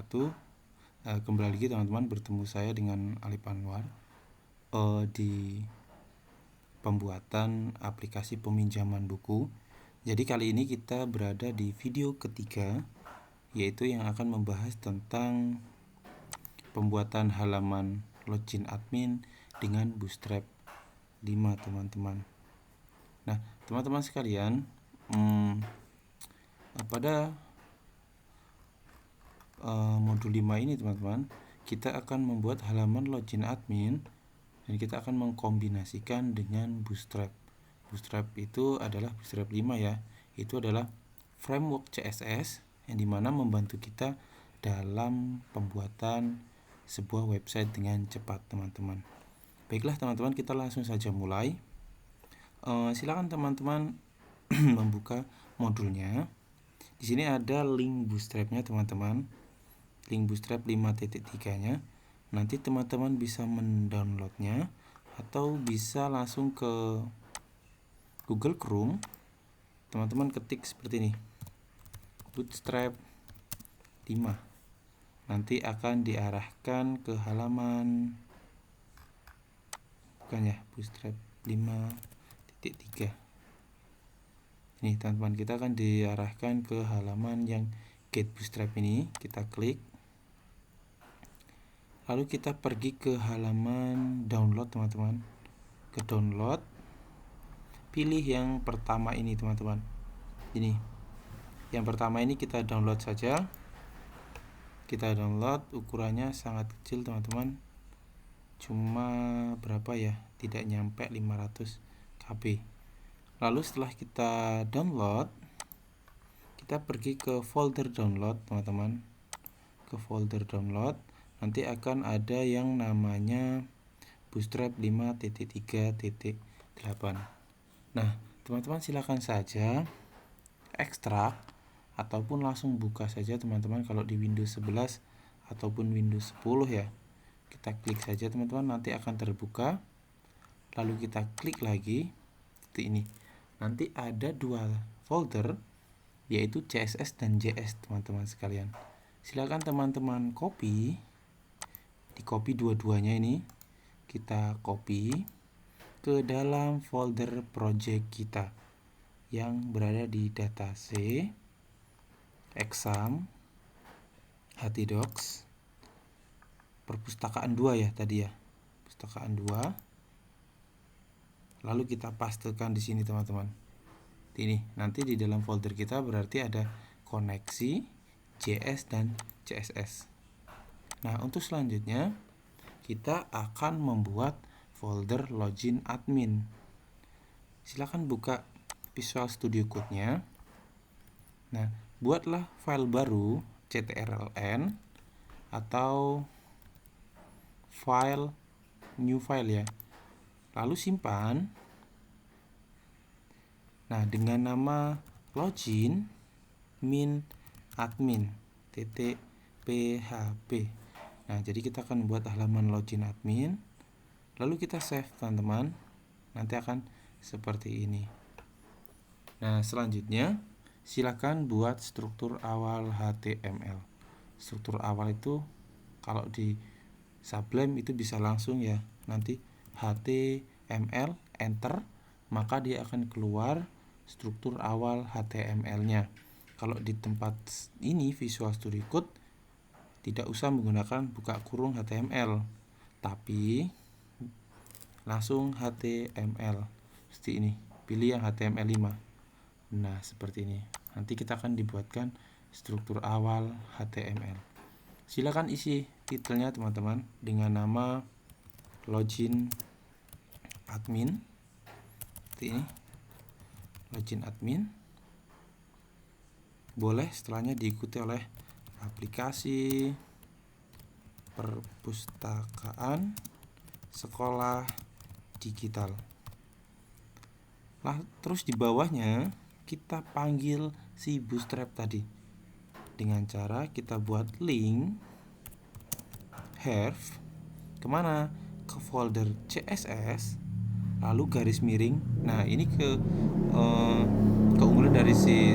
wabarakatuh. Kembali lagi teman-teman, bertemu saya dengan Alif Anwar di pembuatan aplikasi peminjaman buku. Jadi kali ini kita berada di video ketiga, yaitu yang akan membahas tentang pembuatan halaman login admin dengan Bootstrap 5 teman-teman. Nah teman-teman sekalian, pada modul 5 ini teman-teman, kita akan membuat halaman login admin dan kita akan mengkombinasikan dengan Bootstrap. Bootstrap itu adalah Bootstrap 5 ya. Itu adalah framework CSS yang dimana membantu kita dalam pembuatan sebuah website dengan cepat teman-teman. Baiklah teman-teman, kita langsung saja mulai. Silakan teman-teman membuka modulnya. Di sini ada link Bootstrap-nya teman-teman. Link Bootstrap 5.3-nya. Nanti teman-teman bisa mendownloadnya atau bisa langsung ke Google Chrome. Teman-teman ketik seperti ini, Bootstrap 5. Nanti akan diarahkan ke halaman, bukan ya, Bootstrap 5.3. Ini teman-teman, kita akan diarahkan ke halaman yang Get Bootstrap ini. Kita klik. Lalu kita pergi ke halaman download teman-teman. Ke download. Pilih yang pertama ini teman-teman. Ini. Yang pertama ini kita download saja. Kita download, ukurannya sangat kecil teman-teman. Cuma berapa ya? Tidak nyampe 500 KB. Lalu setelah kita download, kita pergi ke folder download teman-teman. Ke folder download, nanti akan ada yang namanya Bootstrap 5.3.8. Nah teman-teman silakan saja ekstrak ataupun langsung buka saja teman-teman. Kalau di Windows 11 ataupun Windows 10 ya, kita klik saja teman-teman, nanti akan terbuka. Lalu kita klik lagi seperti ini. Nanti ada dua folder, yaitu CSS dan JS teman-teman sekalian. Silakan teman-teman copy, di copy dua-duanya ini, kita copy ke dalam folder project kita yang berada di data C, exam, htdocs, perpustakaan 2 ya tadi ya, perpustakaan 2. Lalu kita pastekan di sini teman-teman. Ini nanti di dalam folder kita berarti ada koneksi JS dan CSS. Nah untuk selanjutnya kita akan membuat folder login admin. Silakan buka Visual Studio Code-nya. Nah buatlah file baru ctrln atau file new file ya. Lalu simpan. Nah dengan nama login min admin .php. Nah jadi kita akan buat halaman login admin. Lalu kita save teman-teman. Nanti akan seperti ini. Nah selanjutnya silakan buat struktur awal HTML. Struktur awal itu kalau di Sublime itu bisa langsung ya. Nanti HTML enter, maka dia akan keluar struktur awal HTML-nya. Kalau di tempat ini Visual Studio Code tidak usah menggunakan buka kurung HTML, tapi langsung HTML seperti ini. Pilih yang HTML5. Nah seperti ini. Nanti kita akan dibuatkan struktur awal HTML. Silakan isi titelnya teman-teman dengan nama login admin seperti ini, login admin. Boleh setelahnya diikuti oleh aplikasi perpustakaan sekolah digital. Nah, terus di bawahnya kita panggil si Bootstrap tadi dengan cara kita buat link have kemana, ke folder CSS, lalu garis miring. Nah ini keunggulan dari si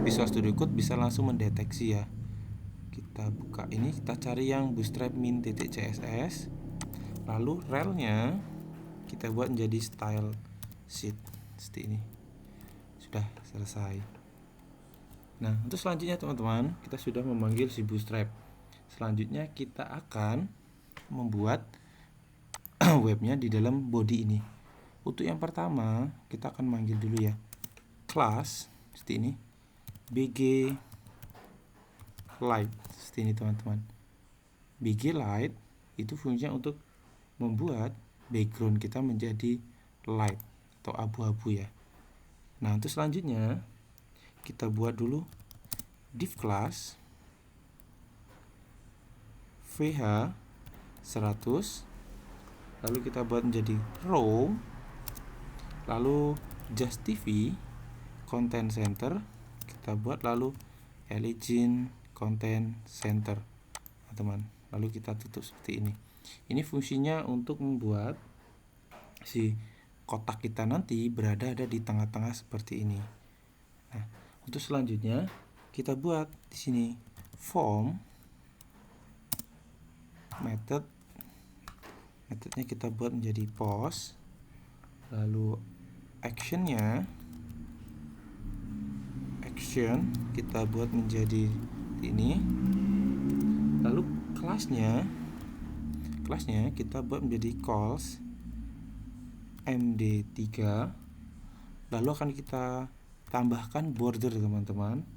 Visual Studio Code bisa langsung mendeteksi ya. kita buka ini, kita cari yang bootstrap min.css, lalu relnya kita buat menjadi style sheet seperti ini. Sudah selesai. Nah, untuk selanjutnya teman-teman, kita sudah memanggil si bootstrap. Selanjutnya kita akan membuat webnya di dalam body ini. Untuk yang pertama, kita akan manggil dulu ya class seperti ini, bg light seperti ini teman-teman. bg light itu fungsinya untuk membuat background kita menjadi light atau abu-abu ya. Nah, untuk selanjutnya kita buat dulu div class vh 100, lalu kita buat menjadi row, lalu justify content center kita buat, lalu elegant content center teman-teman, lalu kita tutup seperti ini. Ini fungsinya untuk membuat si kotak kita nanti berada di tengah-tengah seperti ini. Nah, untuk selanjutnya kita buat di sini form metodnya kita buat menjadi post, lalu action kita buat menjadi ini, lalu kelasnya kita buat menjadi calls md3, lalu akan kita tambahkan border teman-teman,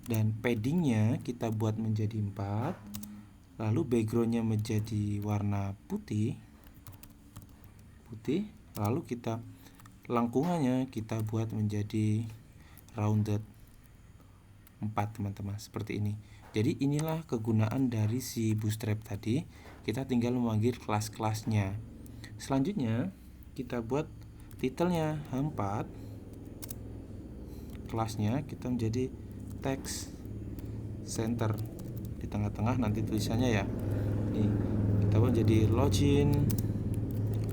dan paddingnya kita buat menjadi 4, lalu backgroundnya menjadi warna putih, lalu kita lengkungannya kita buat menjadi rounded 4 teman-teman, seperti ini. Jadi inilah kegunaan dari si bootstrap tadi. Kita tinggal memanggil kelas-kelasnya. Selanjutnya kita buat titlenya H4, kelasnya kita menjadi text center, di tengah-tengah nanti tulisannya ya. Ini kita buat jadi login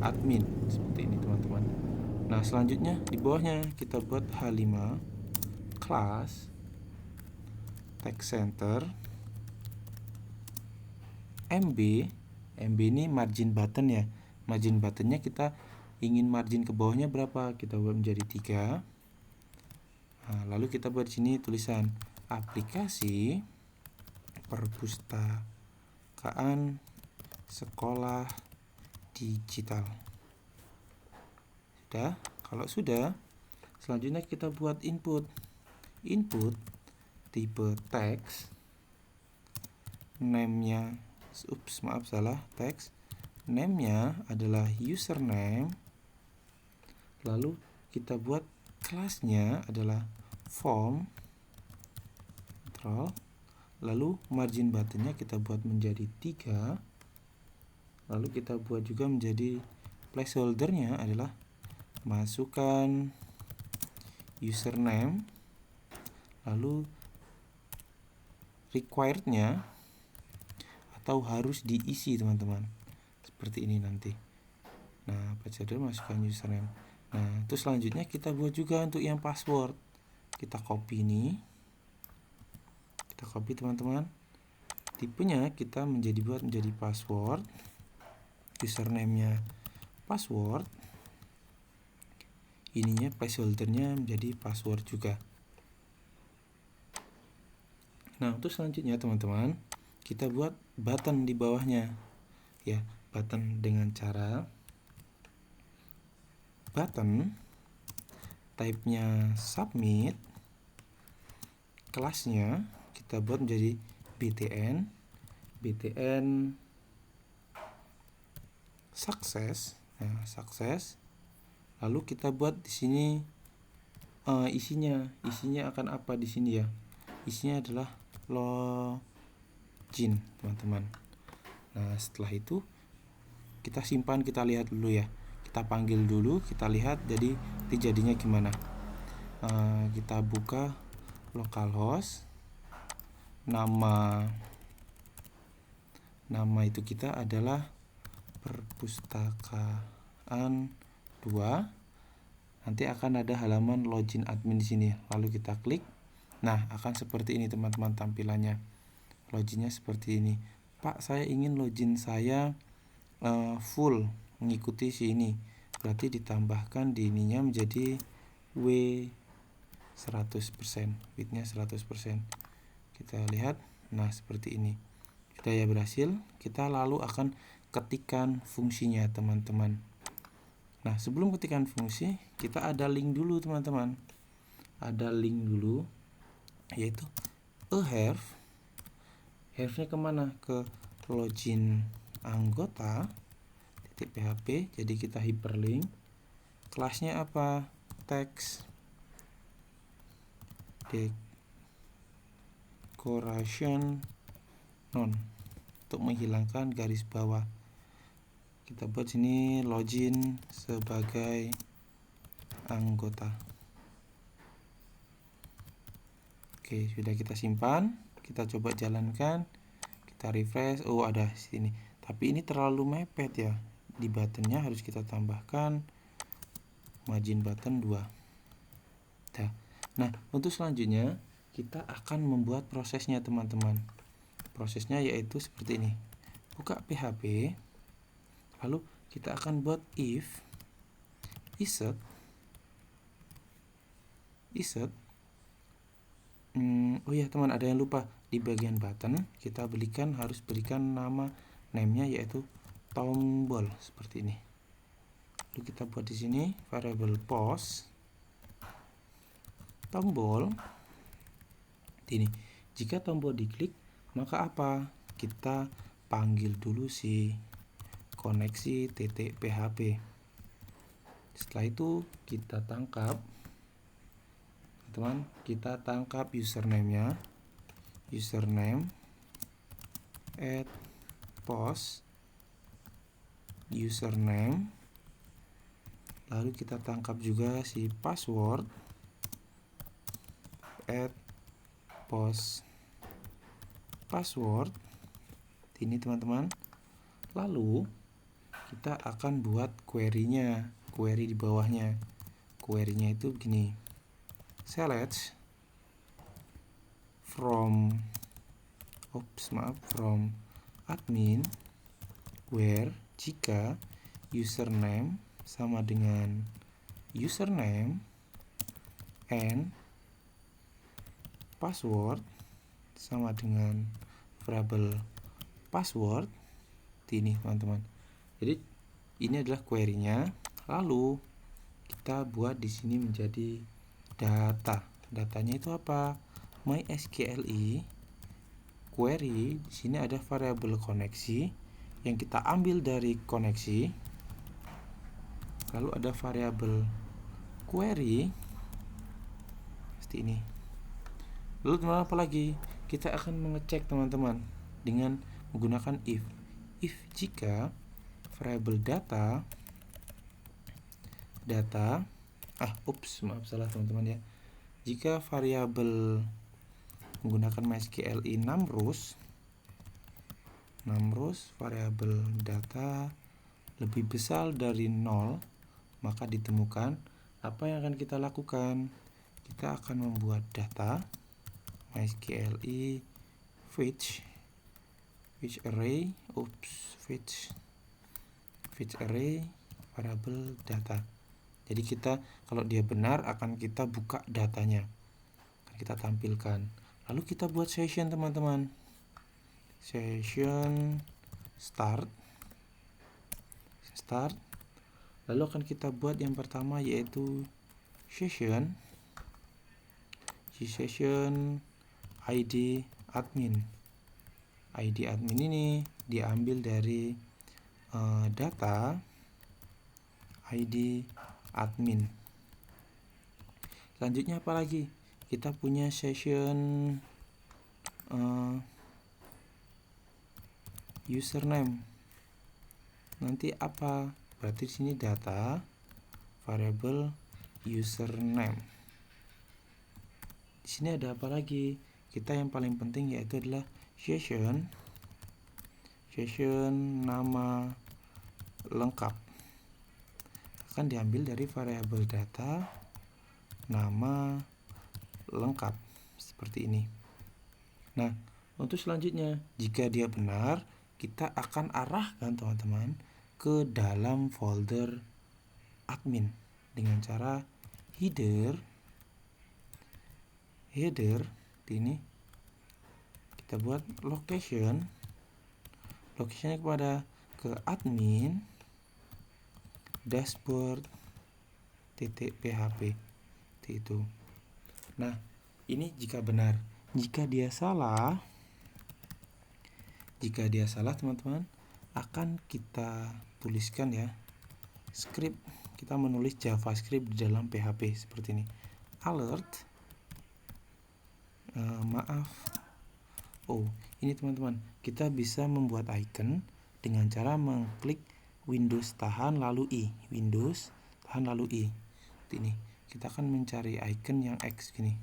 admin seperti ini teman-teman. Nah, selanjutnya di bawahnya kita buat H5 class text center MB ini margin button ya. Margin buttonnya kita ingin margin ke bawahnya berapa, kita buat menjadi 3. Nah, lalu kita buat di sini tulisan aplikasi perpustakaan sekolah digital. Sudah? Kalau sudah, selanjutnya kita buat input tipe teks, name-nya teks, name-nya adalah username, lalu kita buat kelasnya adalah form control, lalu margin buttonnya kita buat menjadi 3, lalu kita buat juga menjadi placeholdernya adalah masukkan username, lalu requirednya atau harus diisi teman-teman, seperti ini nanti. Nah, placeholder masukkan username. Nah, terus selanjutnya kita buat juga untuk yang password. Kita copy ini, kita copy teman-teman, tipenya kita buat menjadi password, username-nya password, ininya placeholdernya menjadi password juga. Nah, untuk selanjutnya teman-teman, kita buat button di bawahnya ya, button dengan cara button type-nya submit, kelasnya kita buat menjadi btn success. Nah, success, lalu kita buat di sini isinya akan apa di sini ya, isinya adalah login teman-teman. Nah, setelah itu kita simpan, kita lihat dulu ya, kita panggil dulu, kita lihat jadinya gimana. Kita buka localhost, nama itu kita adalah perpustakaan 2. Nanti akan ada halaman login admin di sini, lalu kita klik. Nah, akan seperti ini teman-teman tampilannya. loginnya seperti ini. Pak, saya ingin login saya full mengikuti si ini, berarti ditambahkan di ininya menjadi W 100%, widthnya 100%. Kita lihat, nah seperti ini. Sudah ya, berhasil. Kita lalu akan ketikan fungsinya teman-teman. Nah, sebelum ketikan fungsi, kita ada link dulu teman-teman. Ada link dulu, yaitu have. Have-nya kemana? Ke login anggota .php. Jadi kita hyperlink. Kelasnya apa? Text decoration none, untuk menghilangkan garis bawah. Kita buat sini login sebagai anggota. Oke, sudah kita simpan. Kita coba jalankan. Kita refresh. Oh, ada sini. Tapi ini terlalu mepet ya. Di buttonnya harus kita tambahkan margin button 2. Nah, untuk selanjutnya kita akan membuat prosesnya teman-teman. Prosesnya yaitu seperti ini. Buka PHP. Lalu kita akan buat if insert oh ya teman, ada yang lupa. Di bagian button kita harus berikan nama name-nya yaitu tombol seperti ini. Lalu kita buat di sini variable post tombol. Ini jika tombol diklik, maka apa? Kita panggil dulu si koneksi .php. Setelah itu kita tangkap teman, kita tangkap username-nya, username add post username, lalu kita tangkap juga si password add post password ini teman-teman. Lalu kita akan buat query-nya, query di bawahnya. Query-nya itu begini, select from admin where jika username sama dengan username and password sama dengan variable password. Ini teman-teman. Jadi ini adalah query-nya. Lalu kita buat di sini menjadi data. Datanya itu apa? MySQLi query. Di sini ada variabel koneksi yang kita ambil dari koneksi. Lalu ada variabel query seperti ini. Lalu teman-teman apa lagi? Kita akan mengecek teman-teman dengan menggunakan if jika variabel data salah teman-teman ya. Jika variabel menggunakan MySQLi numRows variabel data lebih besar dari 0, maka ditemukan apa yang akan kita lakukan. Kita akan membuat data MySQLi fetch array variabel data. Jadi kita kalau dia benar akan kita buka datanya, akan kita tampilkan. Lalu kita buat session teman-teman. Session start. Lalu akan kita buat yang pertama yaitu session ID admin. ID admin ini diambil dari data ID admin. Selanjutnya apa lagi? Kita punya session username. Nanti apa? Berarti di sini data variable username. Di sini ada apa lagi? Kita yang paling penting yaitu adalah session nama lengkap akan diambil dari variabel data nama lengkap seperti ini. Nah, Untuk selanjutnya, jika dia benar, kita akan arahkan teman-teman ke dalam folder admin dengan cara header ini kita buat locationnya kepada ke admin dashboard.php itu. Nah, ini jika benar. Jika dia salah teman-teman, akan kita tuliskan ya script. Kita menulis JavaScript di dalam PHP seperti ini. Alert. Ini teman-teman, kita bisa membuat icon dengan cara mengklik Windows tahan lalu I. Windows tahan lalu I. Ini kita akan mencari icon yang X gini.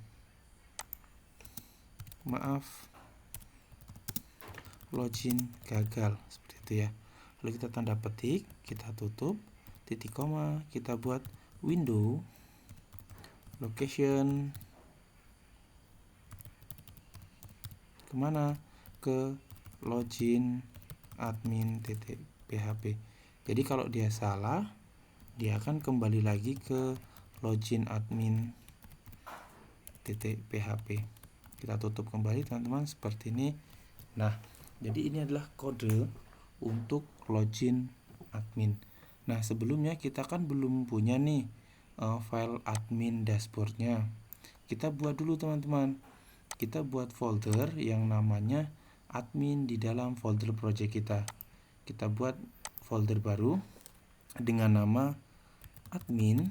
Login gagal seperti itu ya. Lalu kita tanda petik, kita tutup, titik koma, kita buat window location kemana, ke login admin.php. Jadi kalau dia salah, dia akan kembali lagi ke login admin.php. Kita tutup kembali teman-teman seperti ini. Nah, jadi ini adalah kode untuk login admin. Nah, sebelumnya kita kan belum punya nih file admin dashboardnya. Kita buat dulu teman-teman. Kita buat folder yang namanya admin di dalam folder project kita. Kita buat folder baru dengan nama admin,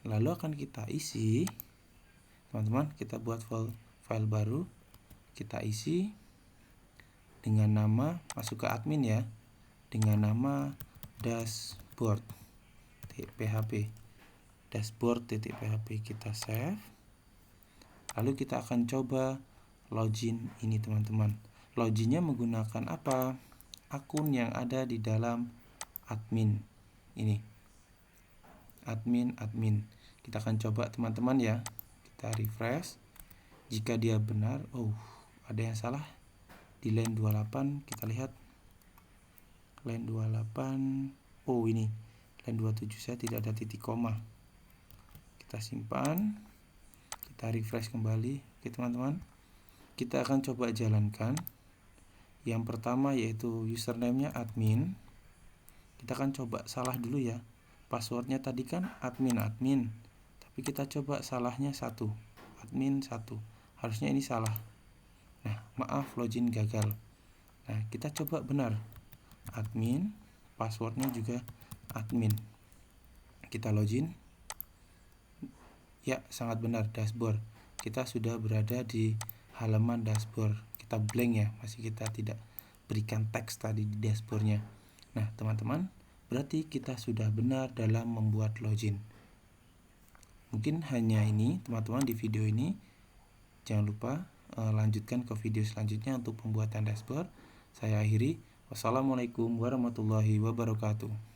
lalu akan kita isi teman-teman. Kita buat file baru, kita isi dengan nama, masuk ke admin ya, dengan nama dashboard.php. Kita save. Lalu kita akan coba login ini teman-teman. Loginnya menggunakan apa? Akun yang ada di dalam admin ini. Admin. Kita akan coba teman-teman ya. Kita refresh. Jika dia benar, ada yang salah di line 28. Kita lihat line 28. Ini line 27 saya tidak ada titik koma. Kita simpan, kita refresh kembali. Oke teman-teman, kita akan coba jalankan. Yang pertama yaitu username-nya admin. Kita akan coba salah dulu ya. Passwordnya tadi kan admin, tapi kita coba salahnya 1, admin 1. Harusnya ini salah. Nah, maaf, login gagal. Nah, kita coba benar, admin, passwordnya juga admin. Kita login. Ya, sangat benar, dashboard. Kita sudah berada di halaman dashboard. Kita blank ya, masih kita tidak berikan teks tadi di dashboardnya. Nah, teman-teman, berarti kita sudah benar dalam membuat login. Mungkin hanya ini teman-teman di video ini. Jangan lupa lanjutkan ke video selanjutnya untuk pembuatan dashboard. Saya akhiri. Wassalamualaikum warahmatullahi wabarakatuh.